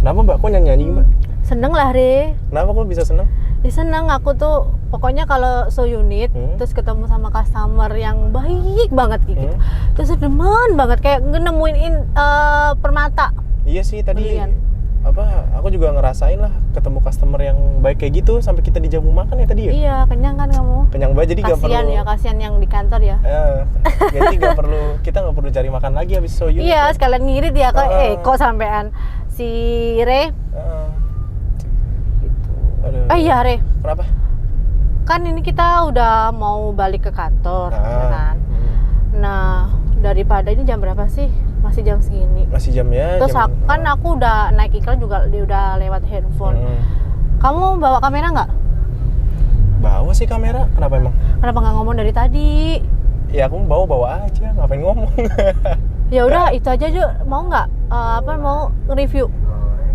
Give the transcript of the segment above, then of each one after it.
Kenapa Mbak? Kok nyanyi Mbak? Seneng lah, Re. Kenapa kok bisa seneng? Ya seneng, aku tuh pokoknya kalau so unit terus ketemu sama customer yang baik banget gitu. Terus demen banget kayak nemuin permata. Iya sih tadi Berlian. aku juga ngerasain lah ketemu customer yang baik kayak gitu sampai kita dijamu makan ya tadi ya. Iya, kenyang kan kamu? Kenyang banget jadi nggak perlu. Kasian ya, kasian yang di kantor ya. Jadi kita nggak perlu cari makan lagi habis so unit. Iya, sekalian ngirit ya kok sampean si Re. Aduh. Iya, Re. Kenapa? Kan ini kita udah mau balik ke kantor, ya kan? Nah, daripada ini jam berapa sih? Masih jam segini. Masih jamnya. Terus kan aku udah naik iklan juga, udah lewat handphone. Kamu bawa kamera nggak? Bawa sih kamera. Kenapa emang? Kenapa nggak ngomong dari tadi? Ya aku bawa aja. Ngapain ngomong? Ya udah itu aja Jo. Mau nggak? Mau review?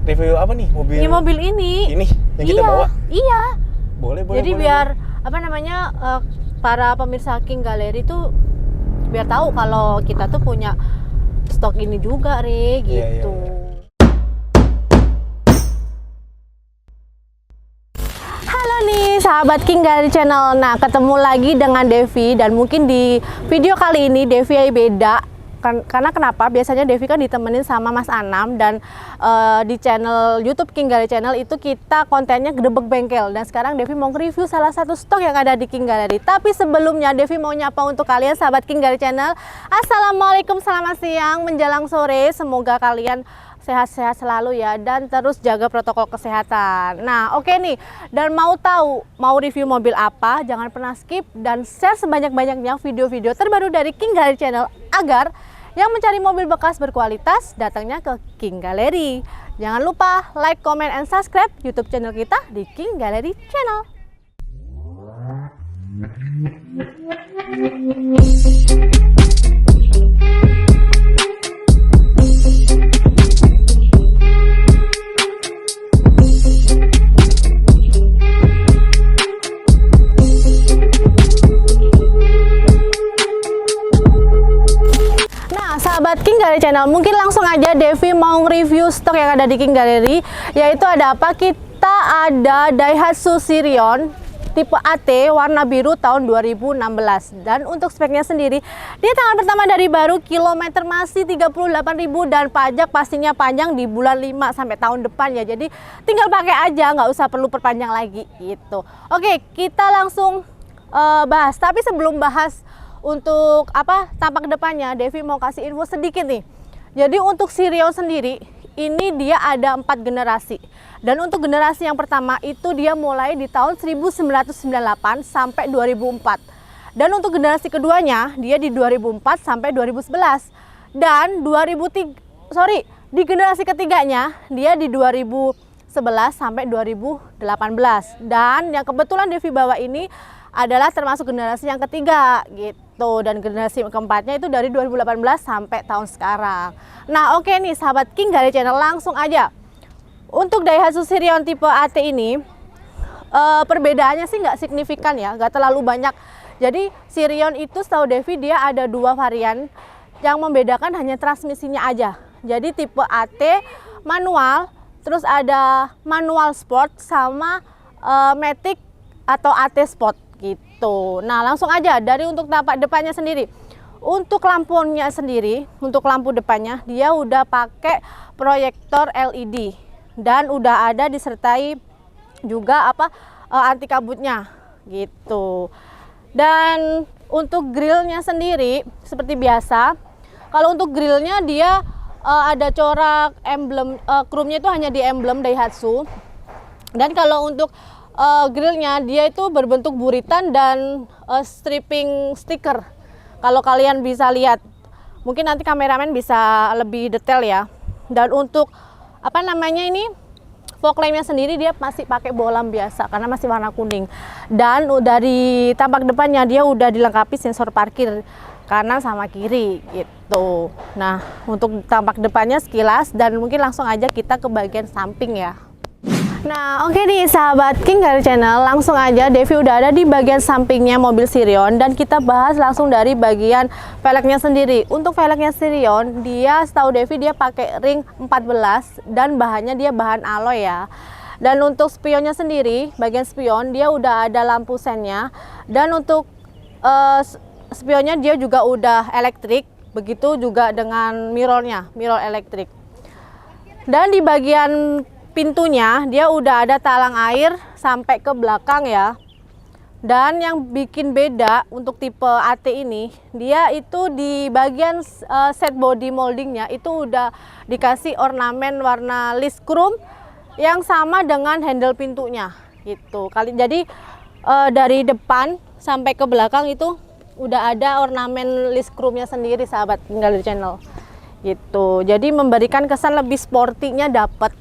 Review apa nih? Ini mobil ini. Ini yang kita bawa? Iya. Boleh. Jadi biar para pemirsa King Gallery tuh biar tahu kalau kita tuh punya stok ini juga, Re, gitu. Iya. Halo nih sahabat King Gallery Channel. Nah, ketemu lagi dengan Devi dan mungkin di video kali ini Devi beda. Karena kenapa? Biasanya Devi kan ditemenin sama Mas Anam dan di channel YouTube King Gallery Channel itu kita kontennya gedebek bengkel, dan sekarang Devi mau review salah satu stok yang ada di King Gallery. Tapi sebelumnya Devi mau nyapa untuk kalian sahabat King Gallery Channel. Assalamualaikum, selamat siang menjelang sore. Semoga kalian sehat-sehat selalu ya dan terus jaga protokol kesehatan. Nah, oke nih. Dan mau review mobil apa? Jangan pernah skip dan share sebanyak-banyaknya video-video terbaru dari King Gallery Channel agar yang mencari mobil bekas berkualitas datangnya ke King Gallery. Jangan lupa like, comment, and subscribe YouTube channel kita di King Gallery Channel. Sahabat King Gallery Channel, mungkin langsung aja Devi mau review stok yang ada di King Gallery, yaitu ada apa? Kita ada Daihatsu Sirion tipe AT warna biru tahun 2016, dan untuk speknya sendiri dia tangan pertama dari baru, kilometer masih 38.000 dan pajak pastinya panjang di bulan 5 sampai tahun depan ya, jadi tinggal pakai aja, nggak usah perlu perpanjang lagi gitu. Oke, kita langsung bahas. Tapi sebelum bahas untuk tampak depannya, Devi mau kasih info sedikit nih. Jadi untuk Sirion sendiri ini dia ada 4 generasi. Dan untuk generasi yang pertama itu dia mulai di tahun 1998 sampai 2004. Dan untuk generasi keduanya dia di 2004 sampai 2011. Dan di generasi ketiganya dia di 2011 sampai 2018. Dan yang kebetulan Devi bawa ini adalah termasuk generasi yang ketiga gitu, dan generasi keempatnya itu dari 2018 sampai tahun sekarang. Nah, oke nih sahabat King Gallery Channel, langsung aja untuk Daihatsu Sirion tipe AT ini perbedaannya sih nggak signifikan ya, nggak terlalu banyak. Jadi Sirion itu setahu Devi dia ada 2 varian, yang membedakan hanya transmisinya aja. Jadi tipe AT manual, terus ada manual sport sama Matic atau AT Sport gitu. Nah, langsung aja dari untuk tampak depannya sendiri. Untuk lampunya sendiri, untuk lampu depannya dia udah pakai proyektor LED dan udah ada disertai juga anti kabutnya gitu. Dan untuk grillnya sendiri seperti biasa. Kalau untuk grillnya dia ada corak emblem, chrome-nya itu hanya di emblem Daihatsu. Dan kalau untuk grillnya dia itu berbentuk buritan dan stripping stiker. Kalau kalian bisa lihat, mungkin nanti kameramen bisa lebih detail ya. Dan untuk fog lampnya sendiri dia masih pakai bolam biasa karena masih warna kuning. Dan dari tampak depannya dia udah dilengkapi sensor parkir kanan sama kiri gitu. Nah, untuk tampak depannya sekilas, dan mungkin langsung aja kita ke bagian samping ya. Nah, oke nih sahabat King dari channel, langsung aja Devi udah ada di bagian sampingnya mobil Sirion dan kita bahas langsung dari bagian velgnya sendiri. Untuk velgnya Sirion, dia setahu Devi dia pakai ring 14 dan bahannya dia bahan alloy ya. Dan untuk spionnya sendiri, bagian spion dia udah ada lampu sennya dan untuk spionnya dia juga udah elektrik, begitu juga dengan mirrornya, mirror elektrik. Dan di bagian pintunya dia udah ada talang air sampai ke belakang ya. Dan yang bikin beda untuk tipe AT ini, dia itu di bagian set body moldingnya itu udah dikasih ornamen warna list chrome yang sama dengan handle pintunya gitu. Jadi dari depan sampai ke belakang itu udah ada ornamen list chrome-nya sendiri sahabat tinggal di channel gitu. Jadi memberikan kesan lebih sporty-nya dapat.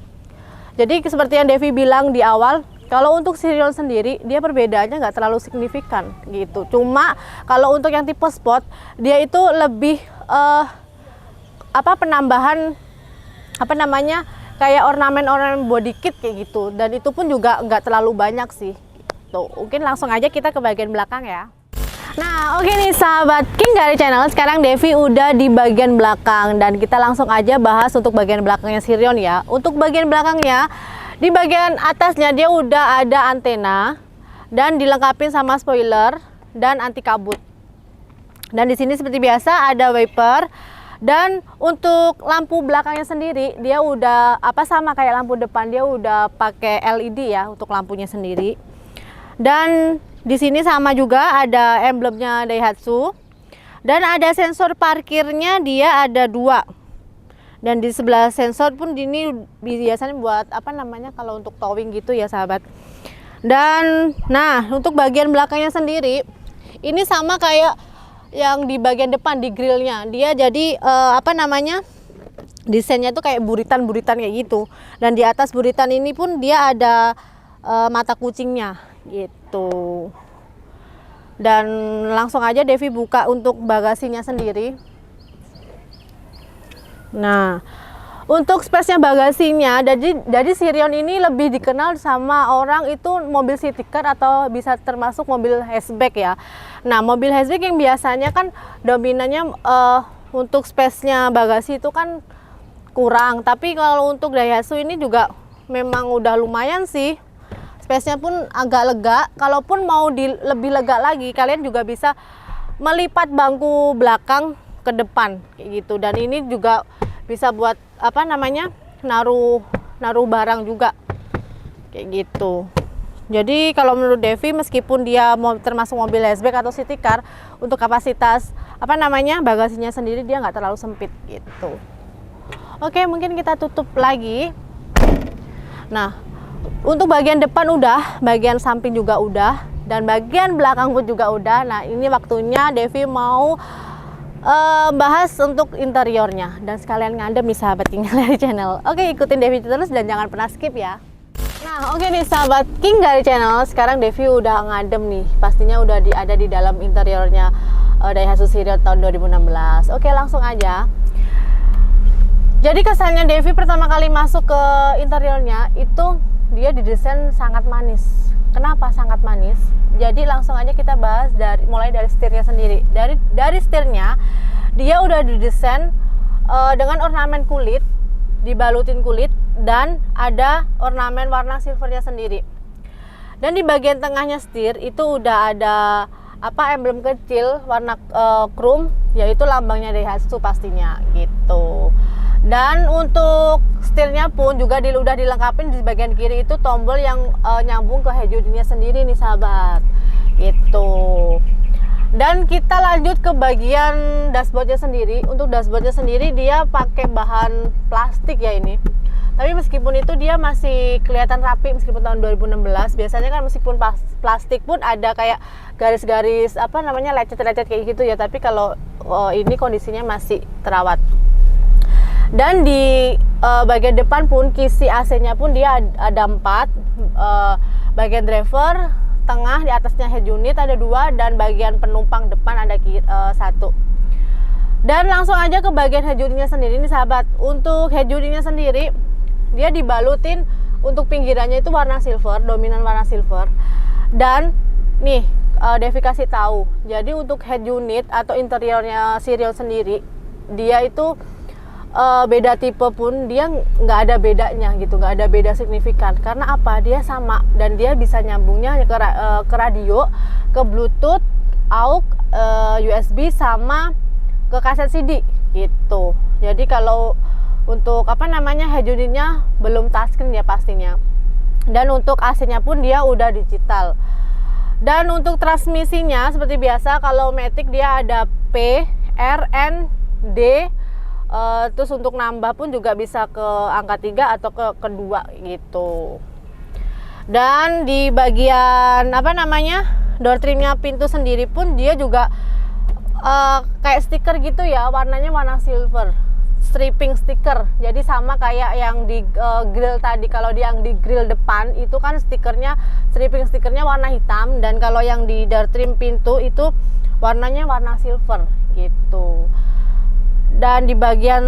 Jadi seperti yang Devi bilang di awal, kalau untuk Sirion sendiri dia perbedaannya nggak terlalu signifikan gitu. Cuma kalau untuk yang tipe sport dia itu lebih penambahan kayak ornamen body kit kayak gitu. Dan itu pun juga nggak terlalu banyak sih. Gitu. Mungkin langsung aja kita ke bagian belakang ya. Nah, oke nih sahabat King dari channel, sekarang Devi udah di bagian belakang dan kita langsung aja bahas untuk bagian belakangnya Sirion ya. Untuk bagian belakangnya, di bagian atasnya dia udah ada antena dan dilengkapi sama spoiler dan anti kabut. Dan di sini seperti biasa ada wiper dan untuk lampu belakangnya sendiri dia udah sama kayak lampu depan, dia udah pakai LED ya untuk lampunya sendiri. Dan di sini sama juga ada emblemnya Daihatsu dan ada sensor parkirnya dia ada 2. Dan di sebelah sensor pun ini biasanya buat kalau untuk towing gitu ya sahabat. Dan nah, untuk bagian belakangnya sendiri ini sama kayak yang di bagian depan di grillnya. Dia jadi desainnya tuh kayak buritan-buritan kayak gitu. Dan di atas buritan ini pun dia ada mata kucingnya gitu. Dan langsung aja Devi buka untuk bagasinya sendiri. Nah, untuk space-nya bagasinya, jadi Sirion ini lebih dikenal sama orang itu mobil city car atau bisa termasuk mobil hatchback ya. Nah, mobil hatchback yang biasanya kan dominannya untuk space-nya bagasi itu kan kurang. Tapi kalau untuk Daihatsu ini juga memang udah lumayan sih. Space-nya pun agak lega. Kalaupun mau lebih lega lagi, kalian juga bisa melipat bangku belakang ke depan kayak gitu. Dan ini juga bisa buat naruh barang juga kayak gitu. Jadi kalau menurut Devi, meskipun dia termasuk mobil hatchback atau city car, untuk kapasitas bagasinya sendiri dia nggak terlalu sempit gitu. Oke, mungkin kita tutup lagi. Nah, untuk bagian depan udah, bagian samping juga udah, dan bagian belakang pun juga udah. Nah, ini waktunya Devi mau bahas untuk interiornya dan sekalian ngadem nih sahabat King dari channel. Oke, ikutin Devi terus dan jangan pernah skip ya. Nah, oke nih sahabat King dari channel, sekarang Devi udah ngadem nih. Pastinya udah ada di dalam interiornya Daihatsu Sirion tahun 2016. Oke, langsung aja. Jadi kesannya Devi pertama kali masuk ke interiornya itu dia didesain sangat manis. Kenapa sangat manis? Jadi langsung aja kita bahas mulai dari setirnya sendiri. Dari setirnya dia udah didesain dengan ornamen kulit, dibalutin kulit dan ada ornamen warna silvernya sendiri. Dan di bagian tengahnya setir itu udah ada emblem kecil warna chrome, yaitu lambangnya Daihatsu pastinya gitu. Dan untuk setirnya pun juga udah dilengkapi di bagian kiri itu tombol yang nyambung ke head unitnya sendiri nih sahabat gitu. Dan kita lanjut ke bagian dashboardnya sendiri. Untuk dashboardnya sendiri dia pakai bahan plastik ya ini. Tapi meskipun itu dia masih kelihatan rapi meskipun tahun 2016. Biasanya kan meskipun plastik pun ada kayak garis-garis lecet-lecet kayak gitu ya. Tapi kalau ini kondisinya masih terawat. Dan di bagian depan pun kisi AC-nya pun dia ada 4, bagian driver, tengah, di atasnya head unit ada 2, dan bagian penumpang depan ada 1. Dan langsung aja ke bagian head unitnya sendiri nih sahabat. Untuk head unitnya sendiri dia dibalutin untuk pinggirannya itu warna silver, dominan warna silver. Dan nih Devi kasih tahu, jadi untuk head unit atau interiornya Sirion sendiri, dia itu beda tipe pun dia nggak ada bedanya gitu, nggak ada beda signifikan. Karena apa? Dia sama dan dia bisa nyambungnya ke radio, ke Bluetooth, AUX, USB sama ke kaset CD gitu. Jadi kalau untuk head unitnya belum touchscreen ya pastinya. Dan untuk AC-nya pun dia udah digital. Dan untuk transmisinya seperti biasa, kalau Matic dia ada P, R, N, D. Terus untuk nambah pun juga bisa ke angka 3 atau ke kedua gitu. Dan di bagian door trimnya pintu sendiri pun dia juga kayak stiker gitu ya, warnanya warna silver, stripping stiker. Jadi sama kayak yang di grill tadi. Kalau yang di grill depan itu kan stripping stikernya warna hitam, dan kalau yang di door trim pintu itu warnanya warna silver gitu. Dan di bagian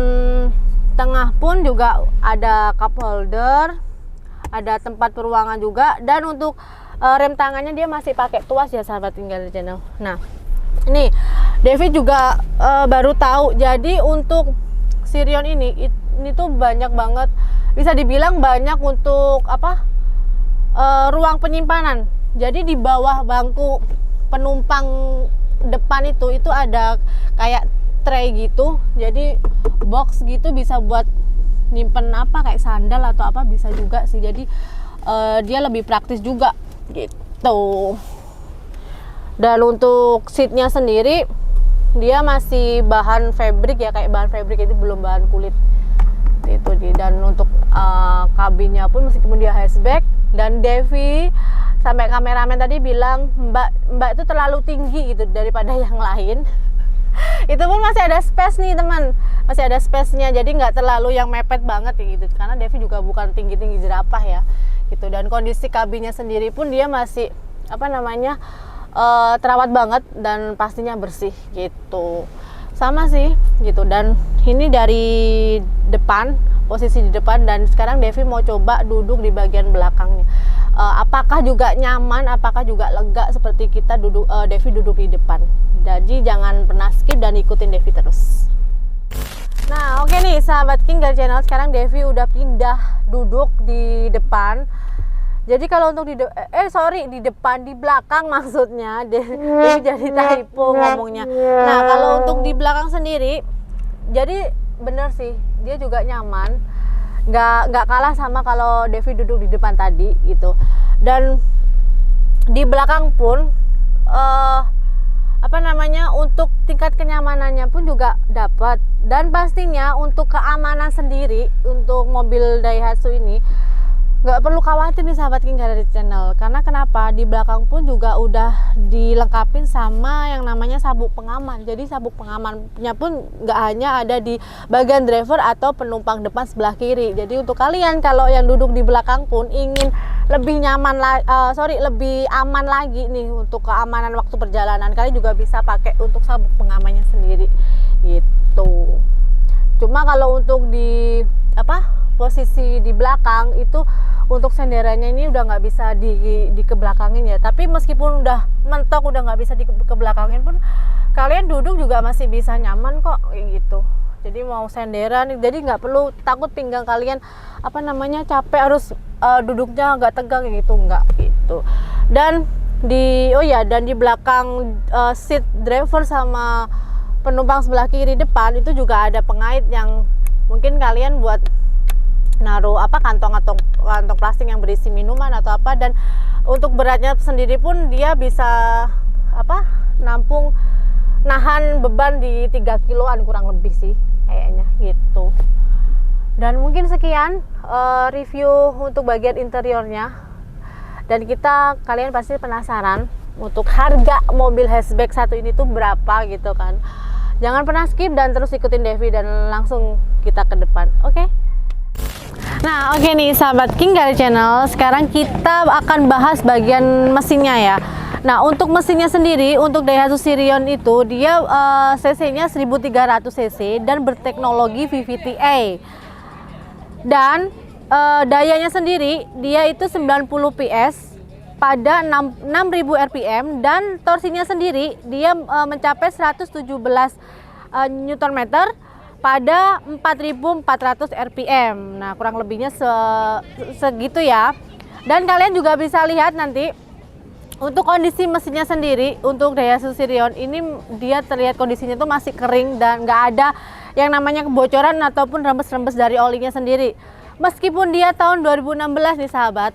tengah pun juga ada cup holder, ada tempat peruangan juga. Dan untuk rem tangannya dia masih pakai tuas ya sahabat tinggal di channel. Nah ini Devi juga baru tahu, jadi untuk Sirion ini tuh banyak banget, bisa dibilang banyak untuk ruang penyimpanan. Jadi di bawah bangku penumpang depan itu ada kayak tray gitu, jadi box gitu, bisa buat nyimpen kayak sandal atau apa bisa juga sih. Jadi dia lebih praktis juga gitu. Dan untuk seatnya sendiri dia masih bahan fabric ya, kayak bahan fabric, itu belum bahan kulit itu. Dan untuk kabinnya pun meskipun dia hatchback, dan Devi sampai kameramen tadi bilang mbak itu terlalu tinggi gitu daripada yang lain. Itu pun masih ada space nih teman, masih ada space-nya, jadi nggak terlalu yang mepet banget ya gitu, karena Devi juga bukan tinggi-tinggi jerapah ya gitu. Dan kondisi kabinnya sendiri pun dia masih terawat banget dan pastinya bersih gitu, sama sih gitu. Dan ini dari depan, posisi di depan, dan sekarang Devi mau coba duduk di bagian belakangnya. Apakah juga nyaman, apakah juga lega seperti kita Devi duduk di depan. Jadi jangan pernah skip dan ikutin Devi terus. Nah oke nih sahabat King Girl Channel, sekarang Devi udah pindah duduk di depan. Jadi kalau untuk di depan, di belakang maksudnya. Devi jadi typo ngomongnya. Nah kalau untuk di belakang sendiri, jadi bener sih dia juga nyaman, nggak kalah sama kalau Devi duduk di depan tadi gitu. Dan di belakang pun untuk tingkat kenyamanannya pun juga dapat. Dan pastinya untuk keamanan sendiri untuk mobil Daihatsu ini nggak perlu khawatir nih sahabat King Girl Channel. Karena kenapa? Di belakang pun juga udah dilengkapin sama yang namanya sabuk pengaman. Jadi sabuk pengamannya pun nggak hanya ada di bagian driver atau penumpang depan sebelah kiri. Jadi untuk kalian kalau yang duduk di belakang pun ingin lebih lebih aman lagi nih untuk keamanan waktu perjalanan, kalian juga bisa pakai untuk sabuk pengamannya sendiri gitu. Cuma kalau untuk di posisi di belakang itu, untuk senderannya ini udah nggak bisa dikebelakangin ya. Tapi meskipun udah mentok, udah nggak bisa dikebelakangin pun, kalian duduk juga masih bisa nyaman kok gitu. Jadi mau senderan, jadi nggak perlu takut pinggang kalian capek harus duduknya agak tegang gitu, nggak gitu. Dan di belakang seat driver sama penumpang sebelah kiri depan itu juga ada pengait yang mungkin kalian buat naruh kantong plastik yang berisi minuman atau apa. Dan untuk beratnya sendiri pun dia bisa nahan beban di 3 kiloan kurang lebih sih kayaknya gitu. Dan mungkin sekian review untuk bagian interiornya. Dan kalian pasti penasaran untuk harga mobil hatchback satu ini tuh berapa gitu kan. Jangan pernah skip dan terus ikutin Devi dan langsung kita ke depan. Oke? Nah oke nih sahabat King Girl Channel, sekarang kita akan bahas bagian mesinnya ya. Nah untuk mesinnya sendiri, untuk Daihatsu Sirion itu dia cc-nya 1300 cc dan berteknologi VVT-A. Dan dayanya sendiri dia itu 90 PS pada 6000 rpm dan torsinya sendiri dia mencapai 117 Nm pada 4400 rpm. Nah, kurang lebihnya segitu ya. Dan kalian juga bisa lihat nanti untuk kondisi mesinnya sendiri, untuk Daihatsu Sirion ini dia terlihat kondisinya tuh masih kering dan nggak ada yang namanya kebocoran ataupun rembes-rembes dari olinya sendiri. Meskipun dia tahun 2016 nih sahabat,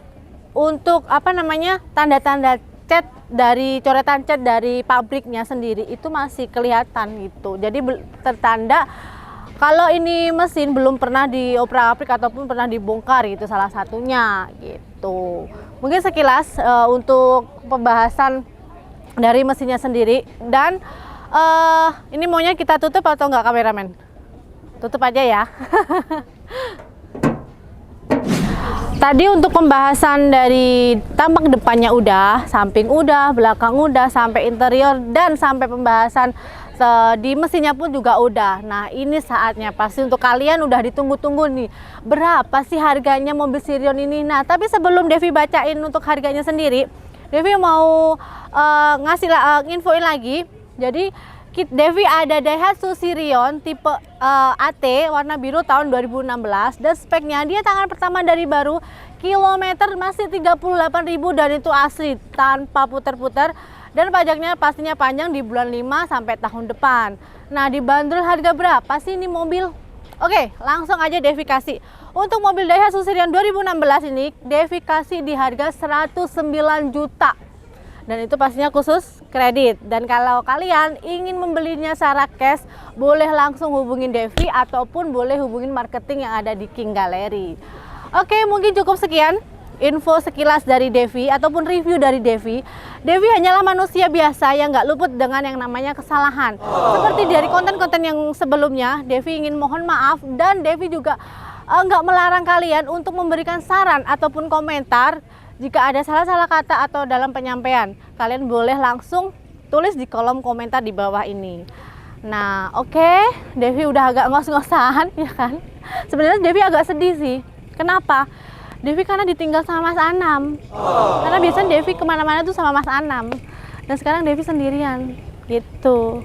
untuk apa namanya tanda-tanda cat dari coretan cat dari pabriknya sendiri itu masih kelihatan gitu. Jadi tertanda kalau ini mesin belum pernah dioprak-aprik ataupun pernah dibongkar gitu salah satunya gitu. Mungkin sekilas untuk pembahasan dari mesinnya sendiri. Dan ini maunya kita tutup atau enggak kameramen? Tutup aja ya. Tadi untuk pembahasan dari tampak depannya udah, samping udah, belakang udah, sampai interior dan sampai pembahasan di mesinnya pun juga udah. Nah, ini saatnya pasti untuk kalian udah ditunggu-tunggu nih. Berapa sih harganya mobil Sirion ini? Nah, tapi sebelum Devi bacain untuk harganya sendiri, Devi mau infoin lagi. Jadi Devi ada Daihatsu Sirion tipe AT warna biru tahun 2016 dan speknya dia tangan pertama dari baru, kilometer masih 38.000 dan itu asli tanpa putar-putar. Dan pajaknya pastinya panjang di bulan 5 sampai tahun depan. Nah, dibanderol harga berapa sih ini mobil? Oke, langsung aja Devi kasih. Untuk mobil Daihatsu Sirion 2016 ini, Devi kasih di harga 109 juta. Dan itu pastinya khusus kredit. Dan kalau kalian ingin membelinya secara cash, boleh langsung hubungin Devi ataupun boleh hubungin marketing yang ada di King Gallery. Oke, mungkin cukup sekian info sekilas dari Devi ataupun review dari Devi. Devi hanyalah manusia biasa yang nggak luput dengan yang namanya kesalahan. Seperti dari konten-konten yang sebelumnya, Devi ingin mohon maaf dan Devi juga nggak melarang kalian untuk memberikan saran ataupun komentar. Jika ada salah-salah kata atau dalam penyampaian, kalian boleh langsung tulis di kolom komentar di bawah ini. Nah, oke, Devi udah agak ngos-ngosan ya kan. Sebenarnya Devi agak sedih sih. Kenapa? Devi karena ditinggal sama Mas Anam. Karena biasanya Devi kemana-mana tuh sama Mas Anam. Dan sekarang Devi sendirian gitu.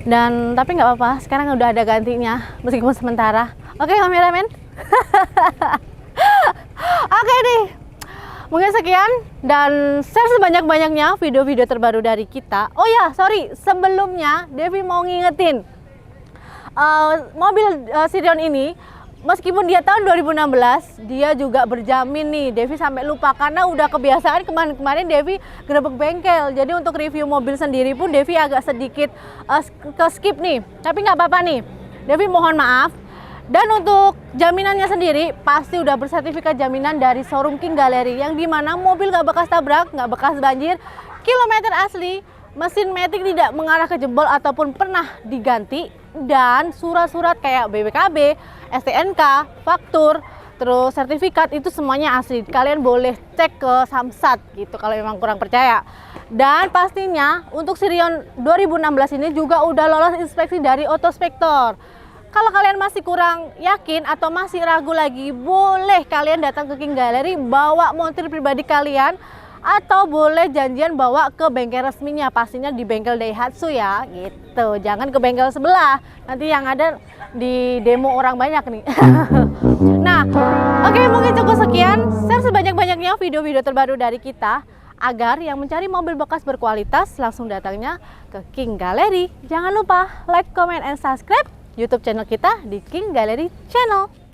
Dan tapi nggak apa-apa, sekarang udah ada gantinya meskipun sementara. Oke, kameramen. Oke nih. Mungkin sekian dan share sebanyak-banyaknya video-video terbaru dari kita. Oh ya, sorry, sebelumnya Devi mau ngingetin mobil Sirion ini meskipun dia tahun 2016, dia juga berjamin nih. Devi sampai lupa karena udah kebiasaan kemarin Devi gerebek bengkel. Jadi untuk review mobil sendiri pun Devi agak sedikit ke skip nih. Tapi nggak apa-apa nih. Devi mohon maaf. Dan untuk jaminannya sendiri pasti udah bersertifikat jaminan dari showroom King Gallery yang dimana mobil nggak bekas tabrak, nggak bekas banjir, kilometer asli, mesin matic tidak mengarah ke jebol ataupun pernah diganti, dan surat-surat kayak BPKB, STNK, faktur, terus sertifikat itu semuanya asli. Kalian boleh cek ke Samsat gitu kalau memang kurang percaya. Dan pastinya untuk Sirion 2016 ini juga udah lolos inspeksi dari Autospektor. Kalau kalian masih kurang yakin atau masih ragu lagi, boleh kalian datang ke King Gallery bawa montir pribadi kalian atau boleh janjian bawa ke bengkel resminya, pastinya di bengkel Daihatsu ya gitu. Jangan ke bengkel sebelah, nanti yang ada di demo orang banyak nih. Nah, oke, mungkin cukup sekian. Share sebanyak-banyaknya video-video terbaru dari kita agar yang mencari mobil bekas berkualitas langsung datangnya ke King Gallery. Jangan lupa like, comment, and subscribe YouTube channel kita di King Gallery Channel.